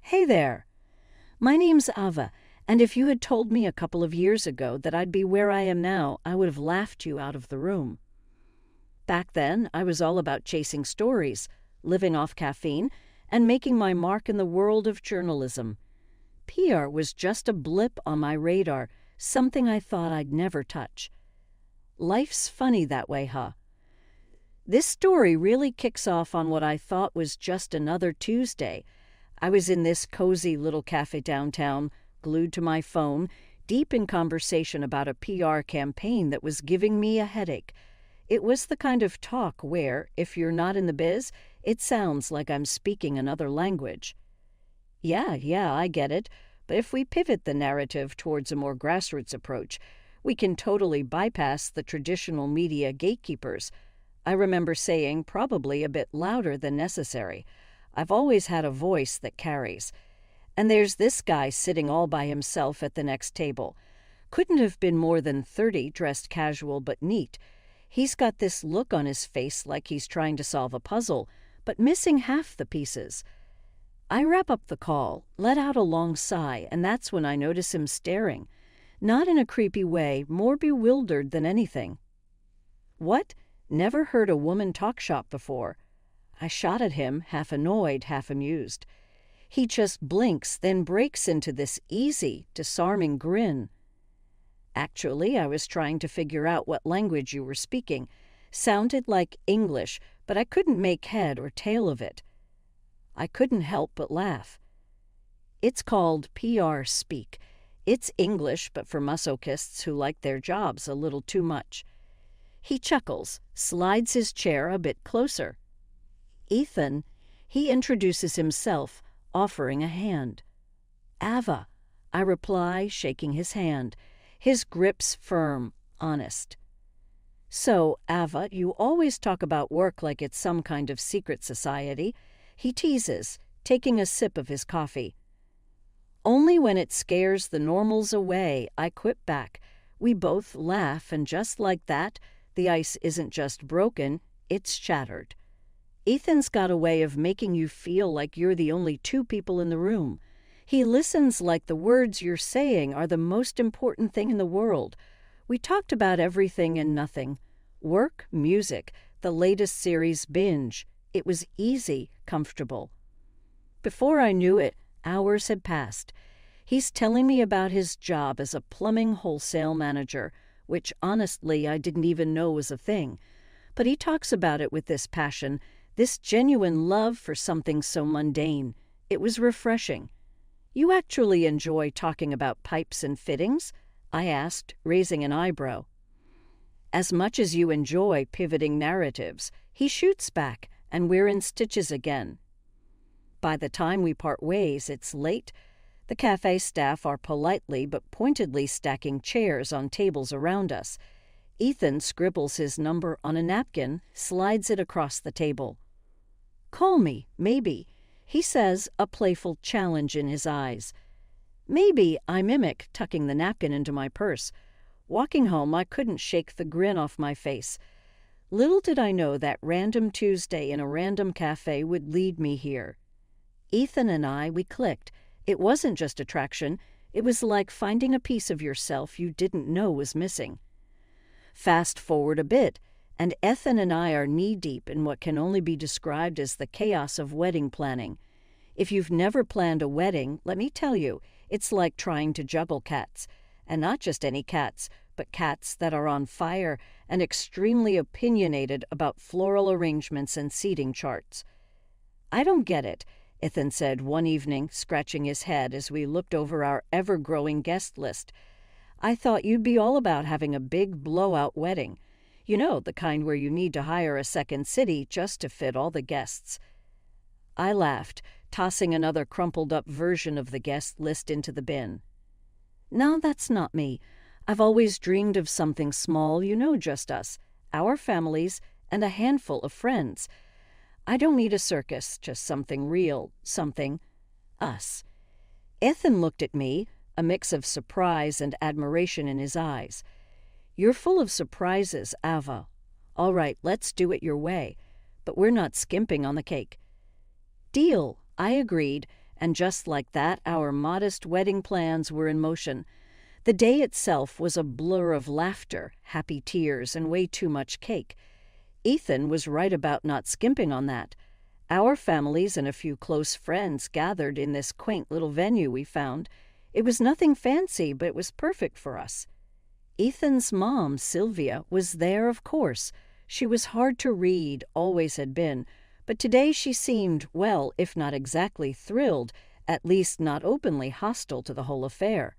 Hey there. My name's Ava, and if you had told me a couple of years ago that I'd be where I am now, I would have laughed you out of the room. Back then, I was all about chasing stories, living off caffeine, and making my mark in the world of journalism. PR was just a blip on my radar, something I thought I'd never touch. Life's funny that way, huh? This story really kicks off on what I thought was just another Tuesday. I was in this cozy little cafe downtown, glued to my phone, deep in conversation about a PR campaign that was giving me a headache. It was the kind of talk where, if you're not in the biz, it sounds like I'm speaking another language. Yeah, I get it, but if we pivot the narrative towards a more grassroots approach, we can totally bypass the traditional media gatekeepers. I remember saying, probably a bit louder than necessary, I've always had a voice that carries. And there's this guy sitting all by himself at the next table. Couldn't have been more than 30, dressed casual but neat. He's got this look on his face like he's trying to solve a puzzle, but missing half the pieces. I wrap up the call, let out a long sigh, and that's when I notice him staring. Not in a creepy way, more bewildered than anything. What? Never heard a woman talk shop before. I shot at him, half annoyed, half amused. He just blinks, then breaks into this easy, disarming grin. Actually, I was trying to figure out what language you were speaking. Sounded like English, but I couldn't make head or tail of it. I couldn't help but laugh. It's called PR speak. It's English, but for masochists who like their jobs a little too much. He chuckles, slides his chair a bit closer. Ethan, he introduces himself, offering a hand. Ava, I reply, shaking his hand. His grip's firm, honest. So, Ava, you always talk about work like it's some kind of secret society. He teases, taking a sip of his coffee. Only when it scares the normals away, I quip back. We both laugh, and just like that, the ice isn't just broken, it's shattered. Ethan's got a way of making you feel like you're the only two people in the room. He listens like the words you're saying are the most important thing in the world. We talked about everything and nothing. Work, music, the latest series binge. It was easy, comfortable. Before I knew it, hours had passed. He's telling me about his job as a plumbing wholesale manager, which honestly I didn't even know was a thing. But he talks about it with this passion, this genuine love for something so mundane. It was refreshing. You actually enjoy talking about pipes and fittings? I asked, raising an eyebrow. As much as you enjoy pivoting narratives, he shoots back, and we're in stitches again. By the time we part ways, it's late. The cafe staff are politely but pointedly stacking chairs on tables around us. Ethan scribbles his number on a napkin, slides it across the table. Call me, maybe, he says, a playful challenge in his eyes. Maybe, I mimic, tucking the napkin into my purse. Walking home, I couldn't shake the grin off my face. Little did I know that random Tuesday in a random cafe would lead me here. Ethan and I, we clicked. It wasn't just attraction. It was like finding a piece of yourself you didn't know was missing. Fast forward a bit, and Ethan and I are knee-deep in what can only be described as the chaos of wedding planning. If you've never planned a wedding, let me tell you, it's like trying to juggle cats. And not just any cats, but cats that are on fire and extremely opinionated about floral arrangements and seating charts. I don't get it, Ethan said one evening, scratching his head as we looked over our ever-growing guest list. I thought you'd be all about having a big blowout wedding. You know, the kind where you need to hire a second city just to fit all the guests. I laughed, tossing another crumpled-up version of the guest list into the bin. No, that's not me. I've always dreamed of something small, you know, just us, our families, and a handful of friends. I don't need a circus, just something real, something us. Ethan looked at me, a mix of surprise and admiration in his eyes. You're full of surprises, Ava. All right, let's do it your way. But we're not skimping on the cake. Deal, I agreed, And just like that, our modest wedding plans were in motion. The day itself was a blur of laughter, happy tears, and way too much cake. Ethan was right about not skimping on that. Our families and a few close friends gathered in this quaint little venue we found. It was nothing fancy, but it was perfect for us. Ethan's mom, Sylvia, was there, of course. She was hard to read, always had been, but today she seemed, well, if not exactly thrilled, at least not openly hostile to the whole affair.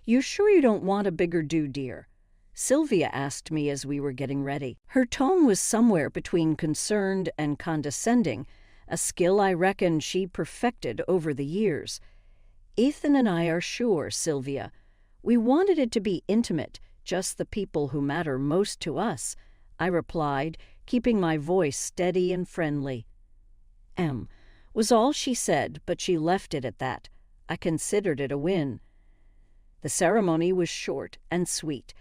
"You sure you don't want a bigger do, dear?" Sylvia asked me as we were getting ready. Her tone was somewhere between concerned and condescending, a skill I reckon she perfected over the years. "Ethan and I are sure, Sylvia. We wanted it to be intimate, just the people who matter most to us," I replied, keeping my voice steady and friendly. Was all she said, but she left it at that. I considered it a win. The ceremony was short and sweet.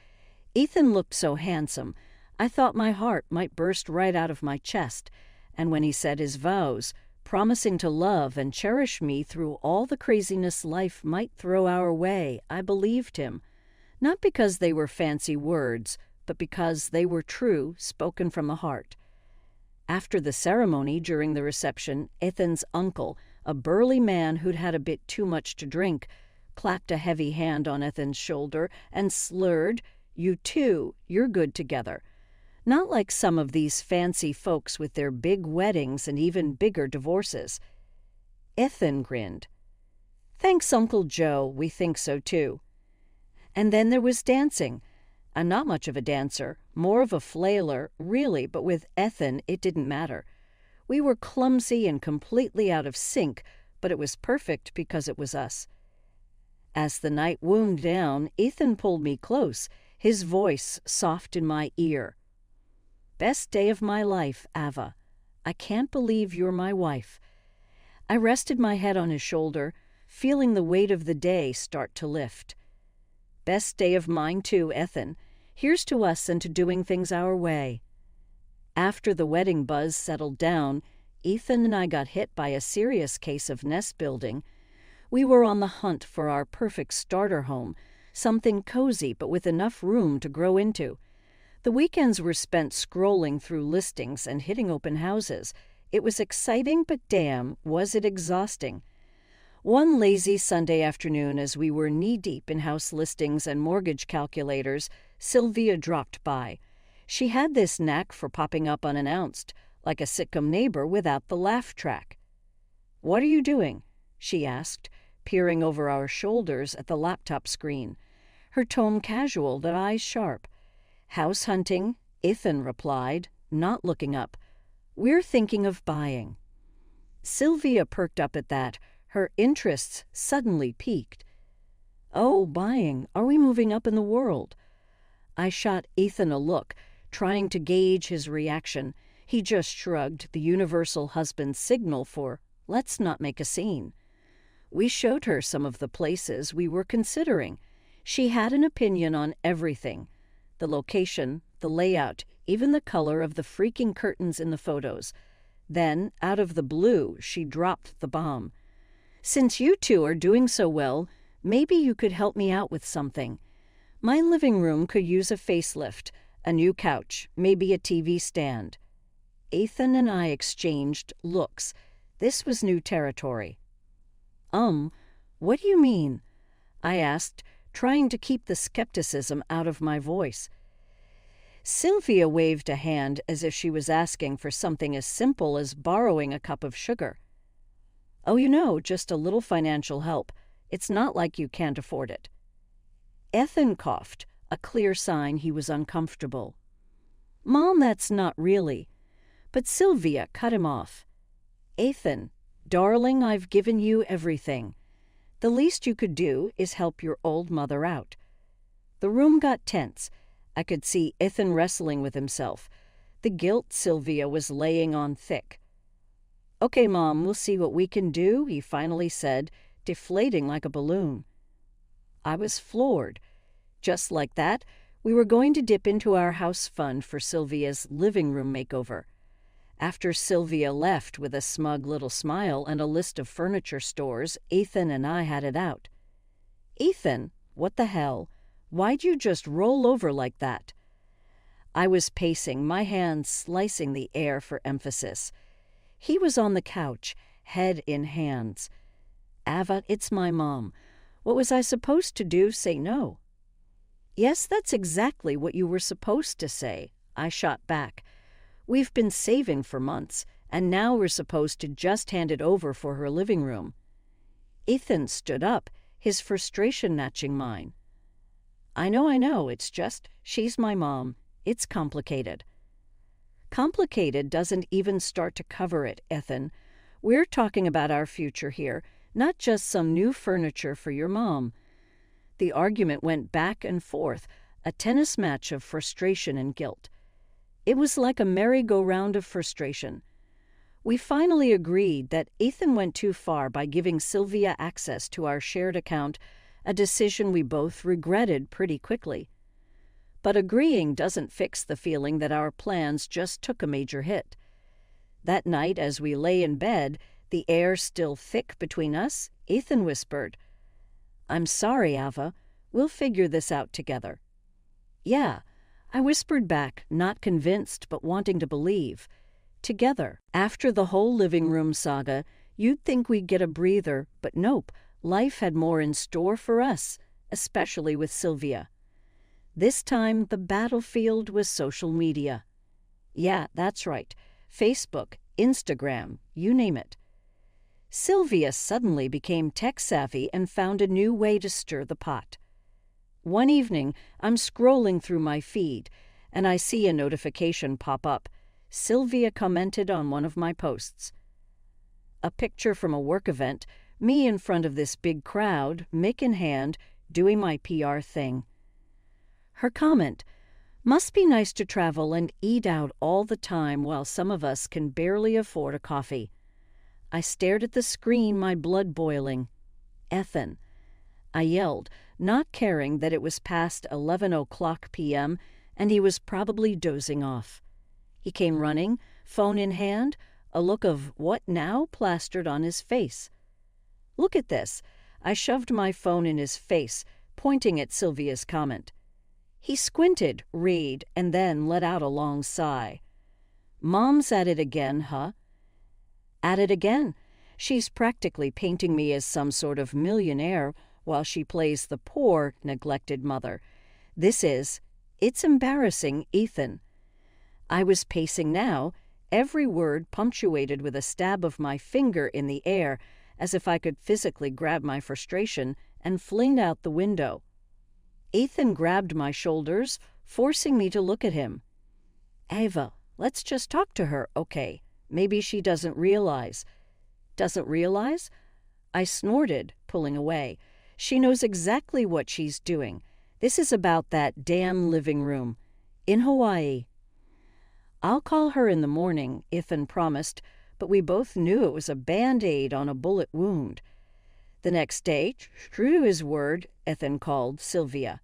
Ethan looked so handsome, I thought my heart might burst right out of my chest, and when he said his vows, promising to love and cherish me through all the craziness life might throw our way, I believed him. Not because they were fancy words, but because they were true, spoken from the heart. After the ceremony, during the reception, Ethan's uncle, a burly man who'd had a bit too much to drink, clapped a heavy hand on Ethan's shoulder and slurred, "You two, you're good together." Not like some of these fancy folks with their big weddings and even bigger divorces. Ethan grinned. "Thanks, Uncle Joe, we think so too." And then there was dancing. I'm not much of a dancer, more of a flailer, really, but with Ethan it didn't matter. We were clumsy and completely out of sync, but it was perfect because it was us. As the night wound down, Ethan pulled me close, his voice soft in my ear. "Best day of my life, Ava. I can't believe you're my wife." I rested my head on his shoulder, feeling the weight of the day start to lift. "Best day of mine too, Ethan. Here's to us and to doing things our way." After the wedding buzz settled down, Ethan and I got hit by a serious case of nest building. We were on the hunt for our perfect starter home, something cozy but with enough room to grow into. The weekends were spent scrolling through listings and hitting open houses. It was exciting, but damn, was it exhausting. One lazy Sunday afternoon, as we were knee-deep in house listings and mortgage calculators, Sylvia dropped by. She had this knack for popping up unannounced, like a sitcom neighbor without the laugh track. "What are you doing?" she asked, peering over our shoulders at the laptop screen. Her tone casual, the eyes sharp. "House hunting," Ethan replied, not looking up. "We're thinking of buying." Sylvia perked up at that. Her interests suddenly piqued. "Oh, buying. Are we moving up in the world?" I shot Ethan a look, trying to gauge his reaction. He just shrugged, the universal husband signal for, "Let's not make a scene." We showed her some of the places we were considering. She had an opinion on everything. The location, the layout, even the color of the freaking curtains in the photos. Then, out of the blue, she dropped the bomb. "Since you two are doing so well, maybe you could help me out with something. My living room could use a facelift, a new couch, maybe a TV stand." Ethan and I exchanged looks. This was new territory. What do you mean?" I asked, trying to keep the skepticism out of my voice. Sylvia waved a hand as if she was asking for something as simple as borrowing a cup of sugar. "Oh, just a little financial help. It's not like you can't afford it." Ethan coughed, a clear sign he was uncomfortable. "Mom, that's not really." But Sylvia cut him off. "Ethan, darling, I've given you everything. The least you could do is help your old mother out." The room got tense. I could see Ethan wrestling with himself. The guilt Sylvia was laying on thick. "Okay, Mom, we'll see what we can do," he finally said, deflating like a balloon. I was floored. Just like that, we were going to dip into our house fund for Sylvia's living room makeover. After Sylvia left with a smug little smile and a list of furniture stores, Ethan and I had it out. "Ethan, what the hell? Why'd you just roll over like that?" I was pacing, my hands slicing the air for emphasis. He was on the couch, head in hands. "Ava, it's my mom. What was I supposed to do? Say no?" "Yes, that's exactly what you were supposed to say," I shot back. "We've been saving for months, and now we're supposed to just hand it over for her living room." Ethan stood up, his frustration matching mine. I know, it's just, she's my mom. It's complicated." "Complicated doesn't even start to cover it, Ethan. We're talking about our future here, not just some new furniture for your mom." The argument went back and forth, a tennis match of frustration and guilt. It was like a merry-go-round of frustration. We finally agreed that Ethan went too far by giving Sylvia access to our shared account, a decision we both regretted pretty quickly. But agreeing doesn't fix the feeling that our plans just took a major hit. That night, as we lay in bed, the air still thick between us, Ethan whispered, "I'm sorry, Ava. We'll figure this out together." "Yeah," I whispered back, not convinced but wanting to believe. "Together." After the whole living room saga, you'd think we'd get a breather, but nope, life had more in store for us, especially with Sylvia. This time, the battlefield was social media. Yeah, that's right. Facebook, Instagram, you name it. Sylvia suddenly became tech-savvy and found a new way to stir the pot. One evening, I'm scrolling through my feed, and I see a notification pop up. Sylvia commented on one of my posts. A picture from a work event, me in front of this big crowd, mic in hand, doing my PR thing. Her comment, "Must be nice to travel and eat out all the time while some of us can barely afford a coffee." I stared at the screen, my blood boiling. "Ethan," I yelled, not caring that it was past 11:00 p.m. and he was probably dozing off. He came running, phone in hand, a look of "what now?" plastered on his face. "Look at this." I shoved my phone in his face, pointing at Sylvia's comment. He squinted, read, and then let out a long sigh. "Mom's at it again, huh?" "At it again. She's practically painting me as some sort of millionaire while she plays the poor, neglected mother. It's embarrassing, Ethan." I was pacing now, every word punctuated with a stab of my finger in the air, as if I could physically grab my frustration and fling it out the window. Ethan grabbed my shoulders, forcing me to look at him. "Ava, let's just talk to her, okay? Maybe she doesn't realize." "Doesn't realize?" I snorted, pulling away. "She knows exactly what she's doing. This is about that damn living room. In Hawaii." "I'll call her in the morning," Ethan promised, but we both knew it was a Band-Aid on a bullet wound. The next day, true to his word, Ethan called Sylvia.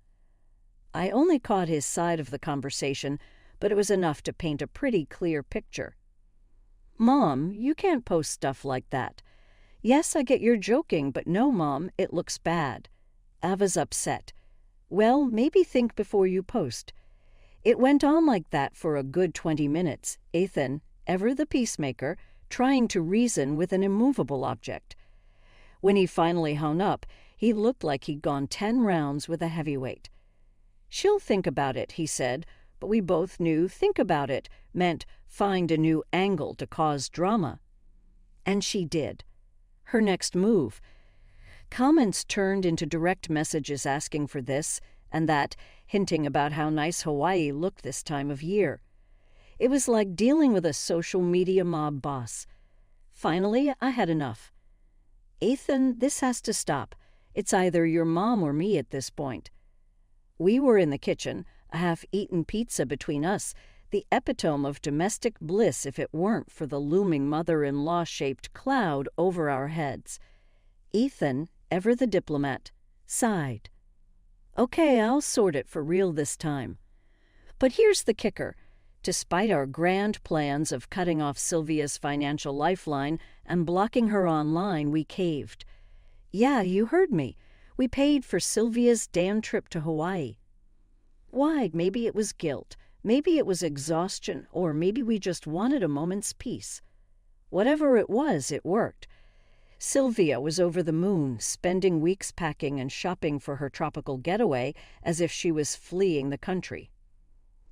I only caught his side of the conversation, but it was enough to paint a pretty clear picture. "Mom, you can't post stuff like that." "Yes, I get you're joking, but no, Mom, it looks bad." Ava's upset. "Well, maybe think before you post." It went on like that for a good 20 minutes, Ethan, ever the peacemaker, trying to reason with an immovable object. When he finally hung up, he looked like he'd gone 10 rounds with a heavyweight. "She'll think about it," he said, but we both knew think about it meant find a new angle to cause drama. And she did. Her next move. Comments turned into direct messages asking for this and that, hinting about how nice Hawaii looked this time of year. It was like dealing with a social media mob boss. Finally, I had enough. "Ethan, this has to stop. It's either your mom or me at this point." We were in the kitchen, a half-eaten pizza between us, the epitome of domestic bliss if it weren't for the looming mother-in-law-shaped cloud over our heads. Ethan, ever the diplomat, sighed. "Okay, I'll sort it for real this time." But here's the kicker. Despite our grand plans of cutting off Sylvia's financial lifeline and blocking her online, we caved. Yeah, you heard me. We paid for Sylvia's damn trip to Hawaii. Why? Maybe it was guilt. Maybe it was exhaustion, or maybe we just wanted a moment's peace. Whatever it was, it worked. Sylvia was over the moon, spending weeks packing and shopping for her tropical getaway as if she was fleeing the country.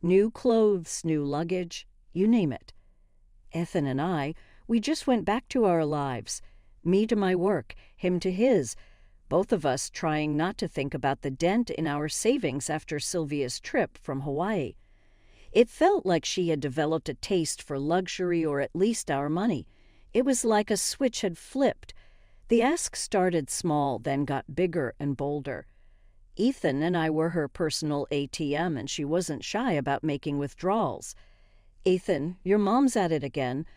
New clothes, new luggage, you name it. Ethan and I, we just went back to our lives. Me to my work, him to his, both of us trying not to think about the dent in our savings after Sylvia's trip from Hawaii. It felt like she had developed a taste for luxury, or at least our money. It was like a switch had flipped. The ask started small, then got bigger and bolder. Ethan and I were her personal ATM, and she wasn't shy about making withdrawals. "Ethan, your mom's at it again,"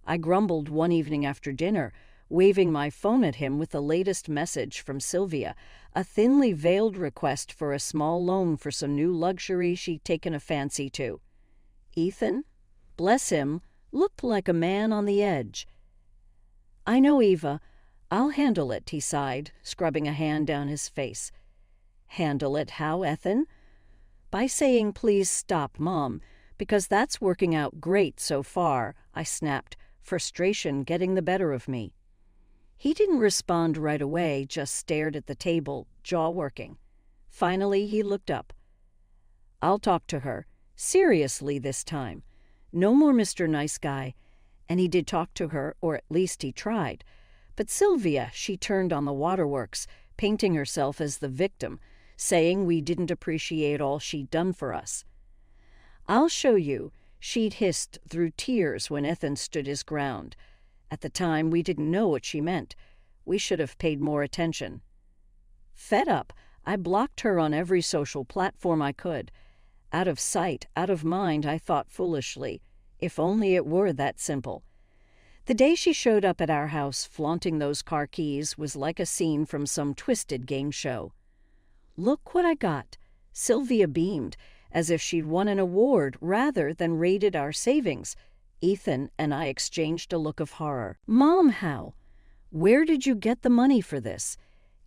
I grumbled one evening after dinner, waving my phone at him with the latest message from Sylvia, a thinly veiled request for a small loan for some new luxury she'd taken a fancy to. Ethan, bless him, looked like a man on the edge. "I know, Eva. I'll handle it," he sighed, scrubbing a hand down his face. "Handle it how, Ethan?" "By saying, 'Please stop, Mom,' because that's working out great so far," I snapped, frustration getting the better of me. He didn't respond right away, just stared at the table, jaw working. Finally, he looked up. "I'll talk to her. Seriously this time. No more Mr. Nice Guy." And he did talk to her, or at least he tried. But Sylvia, she turned on the waterworks, painting herself as the victim, saying we didn't appreciate all she'd done for us. "I'll show you," she'd hissed through tears when Ethan stood his ground. At the time, we didn't know what she meant. We should have paid more attention. Fed up, I blocked her on every social platform I could. Out of sight, out of mind, I thought foolishly. If only it were that simple. The day she showed up at our house flaunting those car keys was like a scene from some twisted game show. "Look what I got." Sylvia beamed, as if she'd won an award rather than raided our savings. Ethan and I exchanged a look of horror. "Mom, how? Where did you get the money for this?"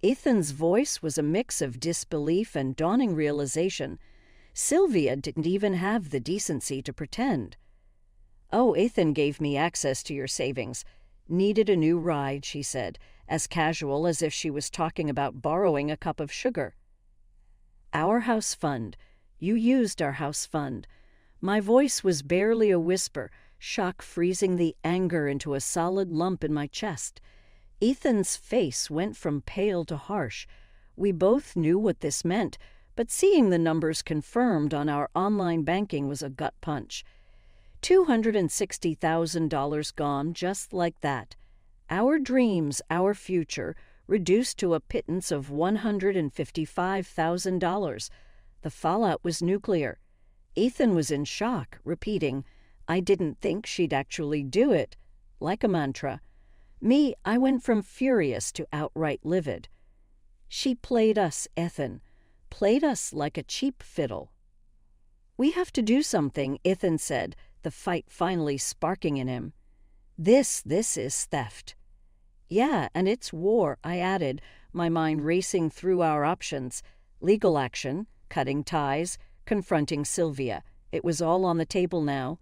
Ethan's voice was a mix of disbelief and dawning realization. Sylvia didn't even have the decency to pretend. "Oh, Ethan gave me access to your savings. Needed a new ride," she said, as casual as if she was talking about borrowing a cup of sugar. "Our house fund. You used our house fund." My voice was barely a whisper, shock freezing the anger into a solid lump in my chest. Ethan's face went from pale to harsh. We both knew what this meant, but seeing the numbers confirmed on our online banking was a gut punch. $260,000 gone just like that. Our dreams, our future, reduced to a pittance of $155,000. The fallout was nuclear. Ethan was in shock, repeating, "I didn't think she'd actually do it," like a mantra. Me, I went from furious to outright livid. She played us, Ethan. Played us like a cheap fiddle. "We have to do something," Ethan said, the fight finally sparking in him. This is theft." "Yeah, and it's war," I added, my mind racing through our options. Legal action, cutting ties, confronting Sylvia. It was all on the table now.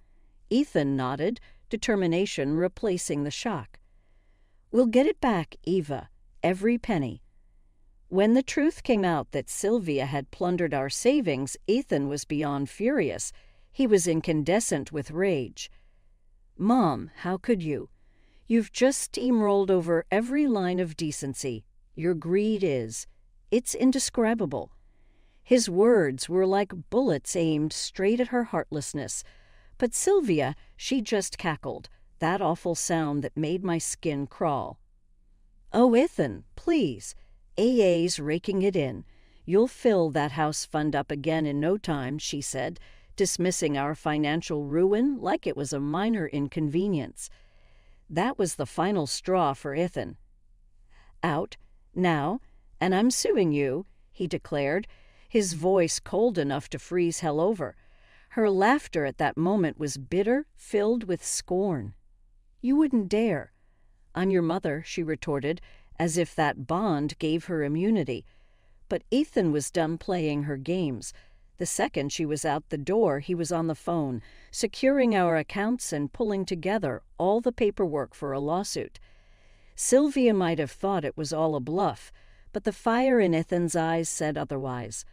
Ethan nodded, determination replacing the shock. "We'll get it back, Eva. Every penny." When the truth came out that Sylvia had plundered our savings, Ethan was beyond furious. He was incandescent with rage. "Mom, how could you? You've just steamrolled over every line of decency. Your greed is. It's indescribable." His words were like bullets aimed straight at her heartlessness. But Sylvia, she just cackled, that awful sound that made my skin crawl. "Oh, Ethan, please. AA's raking it in. You'll fill that house fund up again in no time," she said, dismissing our financial ruin like it was a minor inconvenience. That was the final straw for Ethan. "Out, now, and I'm suing you," he declared, his voice cold enough to freeze hell over. Her laughter at that moment was bitter, filled with scorn. "You wouldn't dare." "I'm your mother," she retorted, as if that bond gave her immunity. But Ethan was done playing her games. The second she was out the door, he was on the phone, securing our accounts and pulling together all the paperwork for a lawsuit. Sylvia might have thought it was all a bluff, but the fire in Ethan's eyes said otherwise.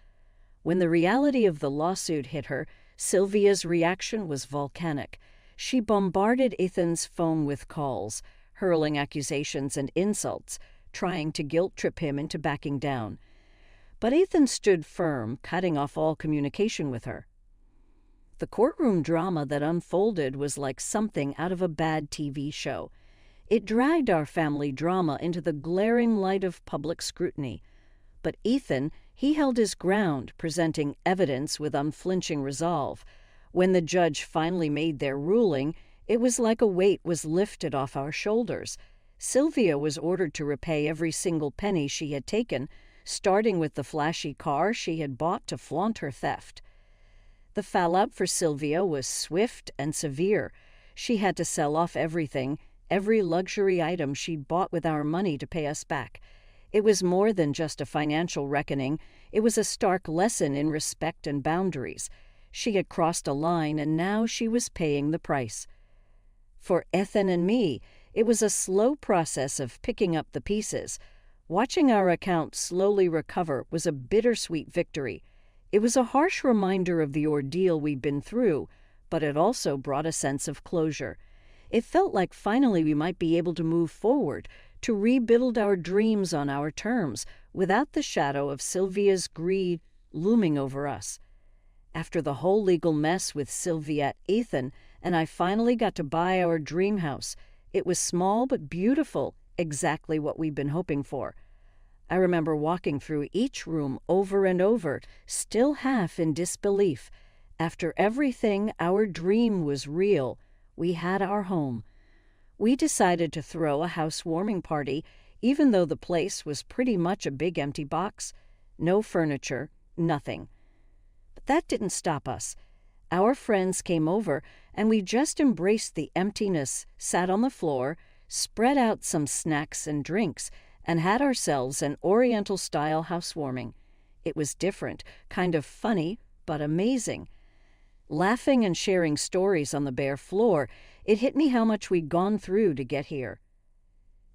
When the reality of the lawsuit hit her, Sylvia's reaction was volcanic. She bombarded Ethan's phone with calls, hurling accusations and insults, trying to guilt-trip him into backing down. But Ethan stood firm, cutting off all communication with her. The courtroom drama that unfolded was like something out of a bad TV show. It dragged our family drama into the glaring light of public scrutiny. But Ethan, he held his ground, presenting evidence with unflinching resolve. When the judge finally made their ruling, it was like a weight was lifted off our shoulders. Sylvia was ordered to repay every single penny she had taken, starting with the flashy car she had bought to flaunt her theft. The fallout for Sylvia was swift and severe. She had to sell off everything, every luxury item she'd bought with our money to pay us back. It was more than just a financial reckoning. It was a stark lesson in respect and boundaries. She had crossed a line, and now she was paying the price. For Ethan and me, it was a slow process of picking up the pieces. Watching our account slowly recover was a bittersweet victory. It was a harsh reminder of the ordeal we'd been through, but it also brought a sense of closure. It felt like finally we might be able to move forward, to rebuild our dreams on our terms, without the shadow of Sylvia's greed looming over us. After the whole legal mess with Sylvia, Ethan, and I finally got to buy our dream house. It was small but beautiful, exactly what we'd been hoping for. I remember walking through each room over and over, still half in disbelief. After everything, our dream was real. We had our home. We decided to throw a housewarming party, even though the place was pretty much a big empty box. No furniture, nothing. But that didn't stop us. Our friends came over, and we just embraced the emptiness, sat on the floor, spread out some snacks and drinks, and had ourselves an Oriental-style housewarming. It was different, kind of funny, but amazing. Laughing and sharing stories on the bare floor, it hit me how much we'd gone through to get here.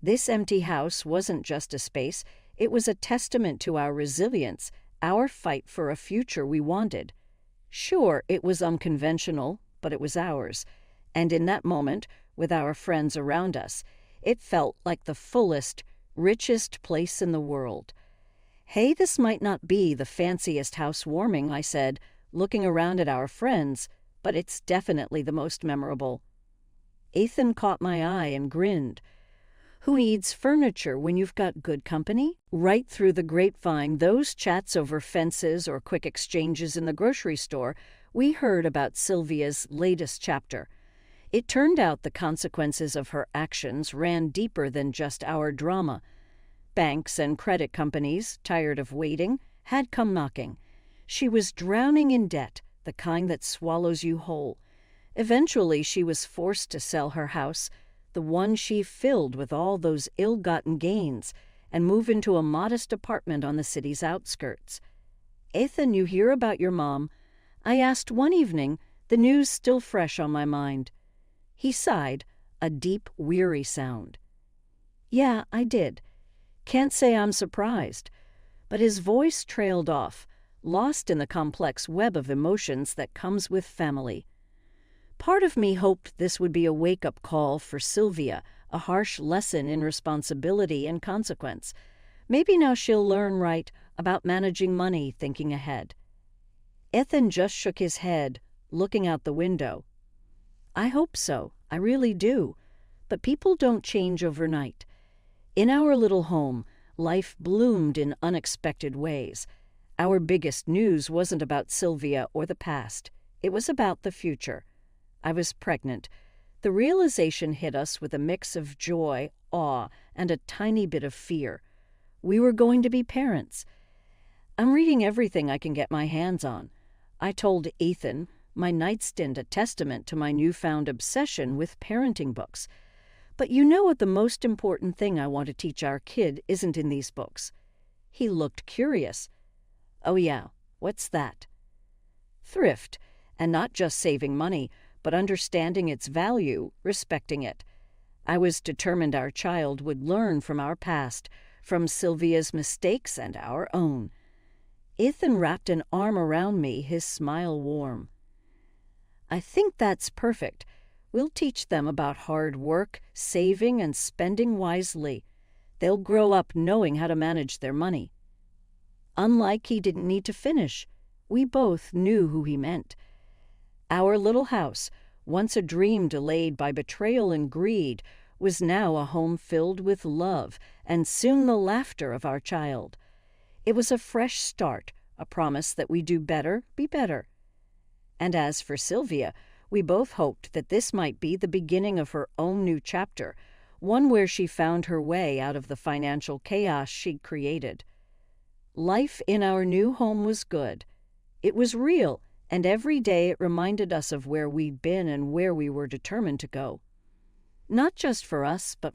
This empty house wasn't just a space, it was a testament to our resilience, our fight for a future we wanted. Sure, it was unconventional, but it was ours. And in that moment, with our friends around us, it felt like the fullest, richest place in the world. "Hey, this might not be the fanciest housewarming," I said, looking around at our friends, "but it's definitely the most memorable." Ethan caught my eye and grinned. "Who needs furniture when you've got good company?" Right through the grapevine, those chats over fences or quick exchanges in the grocery store, we heard about Sylvia's latest chapter. It turned out the consequences of her actions ran deeper than just our drama. Banks and credit companies, tired of waiting, had come knocking. She was drowning in debt, the kind that swallows you whole. Eventually, she was forced to sell her house, the one she filled with all those ill-gotten gains, and move into a modest apartment on the city's outskirts. "Ethan, you hear about your mom?" I asked one evening, the news still fresh on my mind. He sighed, a deep, weary sound. "Yeah, I did. Can't say I'm surprised." But his voice trailed off, lost in the complex web of emotions that comes with family. Part of me hoped this would be a wake-up call for Sylvia, a harsh lesson in responsibility and consequence. Maybe now she'll learn right about managing money, thinking ahead. Ethan just shook his head, looking out the window. "I hope so, I really do. But people don't change overnight. In our little home, life bloomed in unexpected ways. Our biggest news wasn't about Sylvia or the past. It was about the future. I was pregnant. The realization hit us with a mix of joy, awe, and a tiny bit of fear. We were going to be parents. I'm reading everything I can get my hands on. I told Ethan, my nightstand a testament to my newfound obsession with parenting books. But you know what the most important thing I want to teach our kid isn't in these books. He looked curious. Oh yeah, what's that? Thrift, and not just saving money, but understanding its value, respecting it. I was determined our child would learn from our past, from Sylvia's mistakes and our own. Ethan wrapped an arm around me, his smile warm. I think that's perfect. We'll teach them about hard work, saving, and spending wisely. They'll grow up knowing how to manage their money. Unlike he didn't need to finish. We both knew who he meant. Our little house, once a dream delayed by betrayal and greed, was now a home filled with love and soon the laughter of our child. It was a fresh start, a promise that we do better, be better. And as for Sylvia, we both hoped that this might be the beginning of her own new chapter, one where she found her way out of the financial chaos she'd created. Life in our new home was good. It was real, and every day it reminded us of where we'd been and where we were determined to go. Not just for us, but